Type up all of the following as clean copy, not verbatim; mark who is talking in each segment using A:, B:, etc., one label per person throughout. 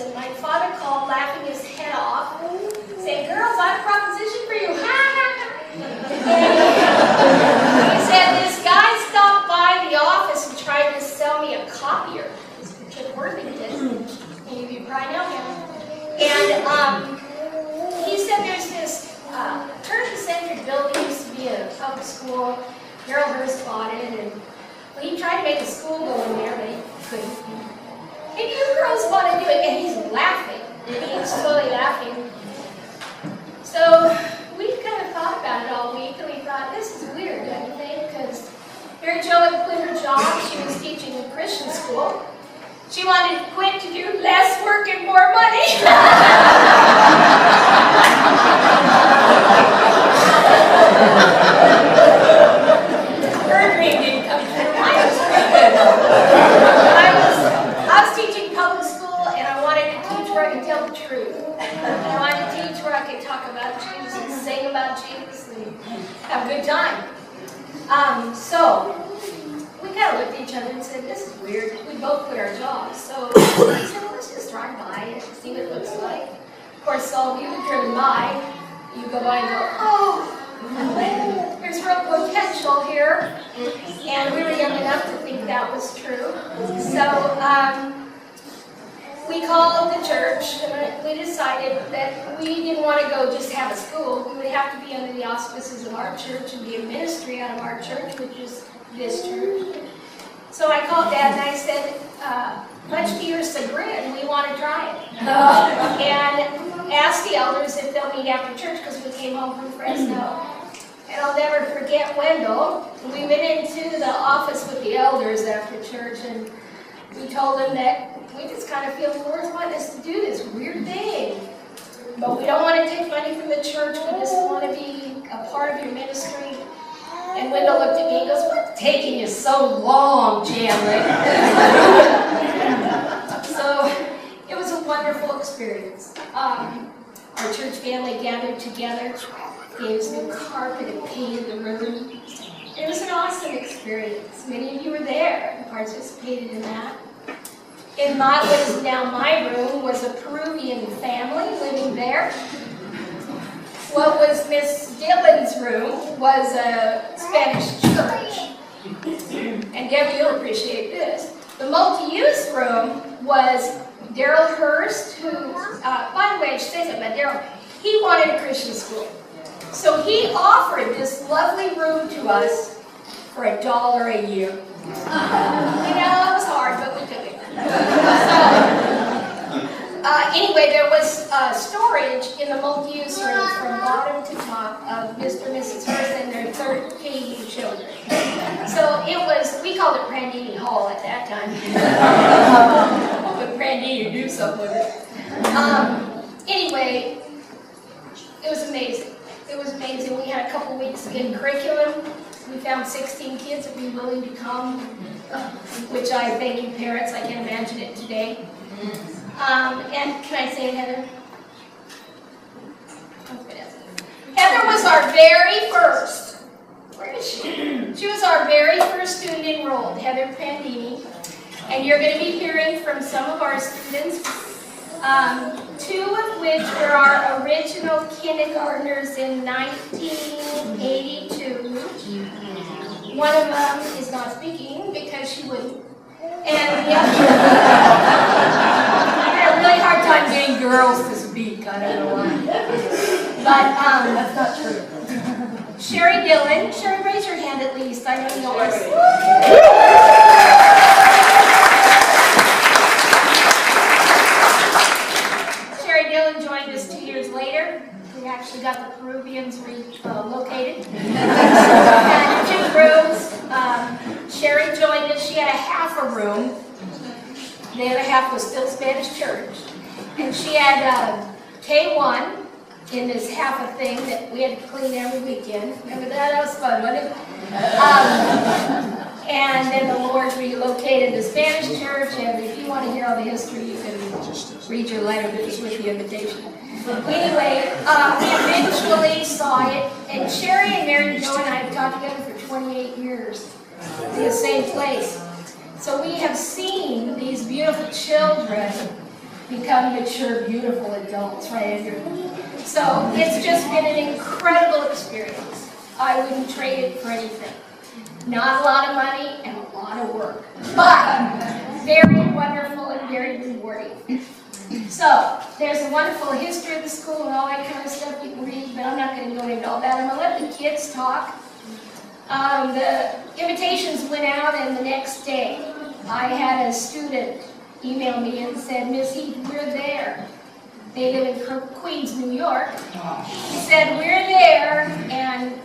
A: and my father called, laughing his head off, saying, "Girls, I have a proposition for you." And he said, "This guy stopped by the office and tried to sell me a copier." Chip Worthington. Many of you probably know him. And he said there's this Turkey-centered building, used to be a public school. Harold Hurst bought it, and he tried to make a school go in there, but he couldn't. And you girls want to do it, and he's laughing. He's totally laughing. So we kind of thought about it all week, and we thought, this is weird, don't you think? Because Mary Jo had quit her job. She was teaching in Christian school. She wanted to quit to do less work and more money. Her dream didn't come true. Mine was pretty good. I was teaching public school, and I wanted to teach where I could tell the truth. I wanted to teach where I could talk about Jesus and sing about Jesus and have a good time. So we kind of looked at each other and said, this is weird. We both quit our jobs. So we said, well, let's just drive by and see what it looks like. Of course, all of you have driven by. You go by and go, oh, there's real potential here. And we were young enough to think that was true. So we called the church, and we decided that we didn't want to go just have a school. We would have to be under the auspices of our church and be a ministry out of our church, which is this church. So I called Dad and I said, much to your chagrin, we want to try it. And asked the elders if they'll meet after church, because we came home from Fresno. And I'll never forget Wendell. We went into the office with the elders after church, and we told them that we just kind of feel the Lord's wanting us to do this weird thing. But we don't want to take money from the church. We just want to be a part of your ministry. And Wendell looked at me and goes, "What's taking you so long, Chandler?" So it was a wonderful experience. Our church family gathered together, gave us new carpet and painted the room. It was an awesome experience. Many of you were there and participated in that. In what is now my room was a Peruvian family living there. What was Miss Dillon's room was a Spanish church. And Debbie, you'll appreciate this. The multi-use room was Daryl Hurst, who, by the way, I should say something about Daryl. He wanted a Christian school. So he offered this lovely room to us for $1 a year. You know, it was hard, but we took it. Anyway, there was storage in the multi-use room from bottom to top of Mr. and Mrs. Hurst and their 13 children. So it was, we called it Brandini Hall at that time. Hoping Brandini would do something with it. Anyway, it was amazing. It was amazing. We had a couple weeks in curriculum. We found 16 kids that would be willing to come, which I thank you parents. I can't imagine it today. And can I say it, Heather? Heather was our very first. Where is she? She was our very first student enrolled, Heather Pandini. And you're going to be hearing from some of our students, 2 of which were our original kindergartners in 1982. One of them is not speaking because she wouldn't. And the other, I had a really hard time getting girls to speak. I don't know why. But that's not true. Sherry Dillon. Sherry, raise your hand at least. I know yours. Sherry Dillon joined us 2 years later. We actually got the Peruvians relocated. And 2 rooms. Sherry joined us. She had a half a room. The other half was still Spanish church. And she had K1 in this half a thing that we had to clean every weekend. Remember that? That was fun, wasn't it? And then the Lord relocated the Spanish church. And if you want to hear all the history, you can read your letter that was with the invitation. Anyway, we eventually saw it. And Sherry and Mary Jo and I have taught together for 28 years in the same place. So we have seen these beautiful children become become mature, beautiful adults, right, Andrew? So it's just been an incredible experience. I wouldn't trade it for anything. Not a lot of money and a lot of work, but very wonderful and very rewarding. So there's a wonderful history of the school and all that kind of stuff you can read, but I'm not going to go into all that. I'm going to let the kids talk. The invitations went out, and the next day I had a student email me and said, "Miss Heath, we're there." They live in Queens, New York. He said, "We're there, and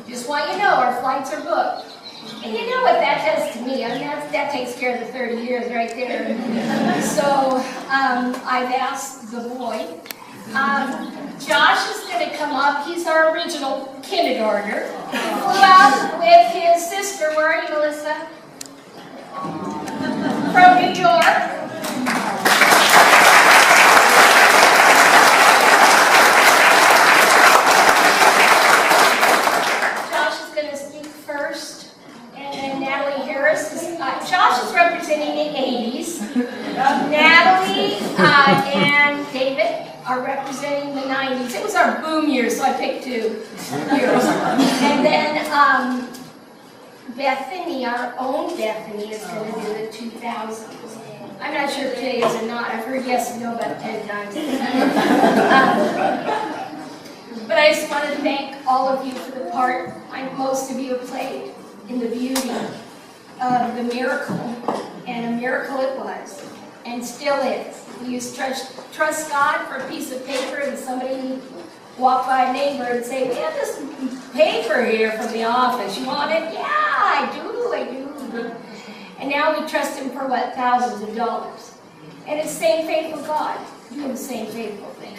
A: just want you to know our flights are booked." And you know what that does to me? I mean, that takes care of the 30 years right there. So I've asked the boy. Josh is going to come up. He's our original kindergartner. He flew out with his sister. Where are you, Melissa? From New York. Josh is representing the 80s. Natalie and David are representing the 90s. It was our boom year, so I picked 2 years. And then Bethany, our own Bethany, is going to do the 2000s. I'm not sure if today is or not. I've heard yes and no about 10 times. But I just wanted to thank all of you for the part most of you have played in the beauty of the miracle, and a miracle it was, and still is. We used to trust God for a piece of paper, and somebody walk by a neighbor and say, "We have this paper here from the office. You want it?" "Yeah, I do. And now we trust Him for what? Thousands of dollars. And it's the same faithful God doing the same faithful thing.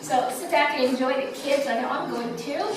A: So sit back and enjoy the kids. I know I'm going to.